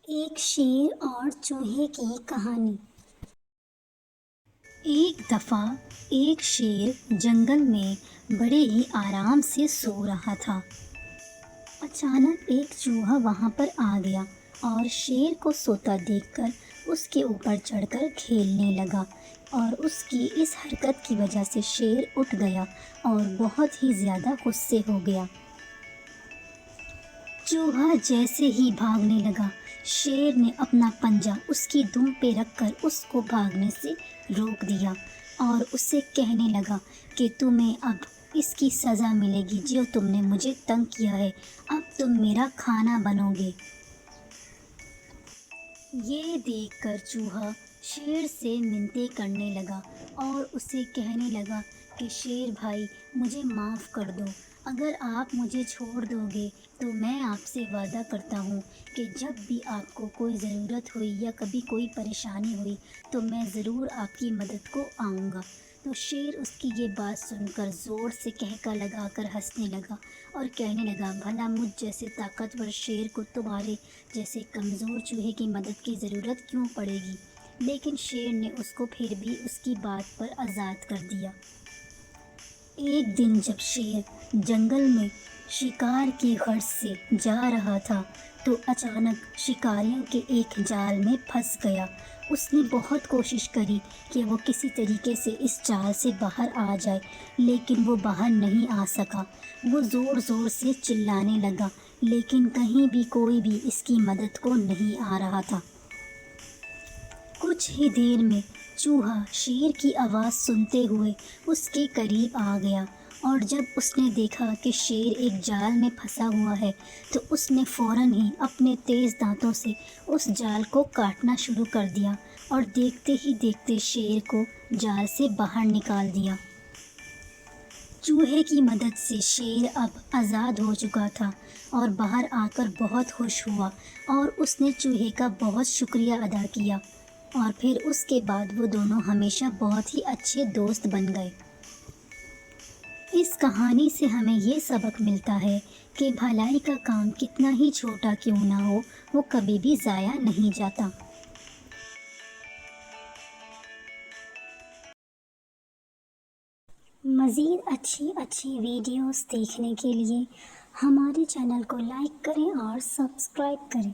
ایک شیر اور چوہے کی کہانی۔ ایک دفعہ ایک شیر جنگل میں بڑے ہی آرام سے سو رہا تھا۔ اچانک ایک چوہا وہاں پر آ گیا اور شیر کو سوتا دیکھ کر اس کے اوپر چڑھ کر کھیلنے لگا، اور اس کی اس حرکت کی وجہ سے شیر اٹھ گیا اور بہت ہی زیادہ غصے ہو گیا۔ چوہا جیسے ہی بھاگنے لگا، شیر نے اپنا پنجہ اس کی دم پہ رکھ کر اس کو بھاگنے سے روک دیا اور اسے کہنے لگا کہ تمہیں اب اس کی سزا ملے گی جو تم نے مجھے تنگ کیا ہے، اب تم میرا کھانا بنو گے۔ یہ دیکھ کر چوہا شیر سے منتیں کرنے لگا اور اسے کہنے لگا کہ شیر بھائی، مجھے معاف کر دو۔ اگر آپ مجھے چھوڑ دو گے تو میں آپ سے وعدہ کرتا ہوں کہ جب بھی آپ کو کوئی ضرورت ہوئی یا کبھی کوئی پریشانی ہوئی تو میں ضرور آپ کی مدد کو آؤں گا۔ تو شیر اس کی یہ بات سن کر زور سے قہقہ لگا کر ہنسنے لگا اور کہنے لگا، بھلا مجھ جیسے طاقتور شیر کو تمہارے جیسے کمزور چوہے کی مدد کی ضرورت کیوں پڑے گی؟ لیکن شیر نے اس کو پھر بھی اس کی بات پر آزاد کر دیا۔ ایک دن جب شیر جنگل میں شکار کی غرض سے جا رہا تھا تو اچانک شکاریوں کے ایک جال میں پھنس گیا۔ اس نے بہت کوشش کری کہ وہ کسی طریقے سے اس جال سے باہر آ جائے، لیکن وہ باہر نہیں آ سکا۔ وہ زور زور سے چلانے لگا، لیکن کہیں بھی کوئی بھی اس کی مدد کو نہیں آ رہا تھا۔ کچھ ہی دیر میں چوہا شیر کی آواز سنتے ہوئے اس کے قریب آ گیا، اور جب اس نے دیکھا کہ شیر ایک جال میں پھنسا ہوا ہے تو اس نے فوراً ہی اپنے تیز دانتوں سے اس جال کو کاٹنا شروع کر دیا اور دیکھتے ہی دیکھتے شیر کو جال سے باہر نکال دیا۔ چوہے کی مدد سے شیر اب آزاد ہو چکا تھا اور باہر آ کر بہت خوش ہوا، اور اس نے چوہے کا بہت شکریہ ادا کیا، اور پھر اس کے بعد وہ دونوں ہمیشہ بہت ہی اچھے دوست بن گئے۔ اس کہانی سے ہمیں یہ سبق ملتا ہے کہ بھلائی کا کام کتنا ہی چھوٹا کیوں نہ ہو، وہ کبھی بھی ضائع نہیں جاتا۔ مزید اچھی ویڈیوز دیکھنے کے لیے ہمارے چینل کو لائک کریں اور سبسکرائب کریں۔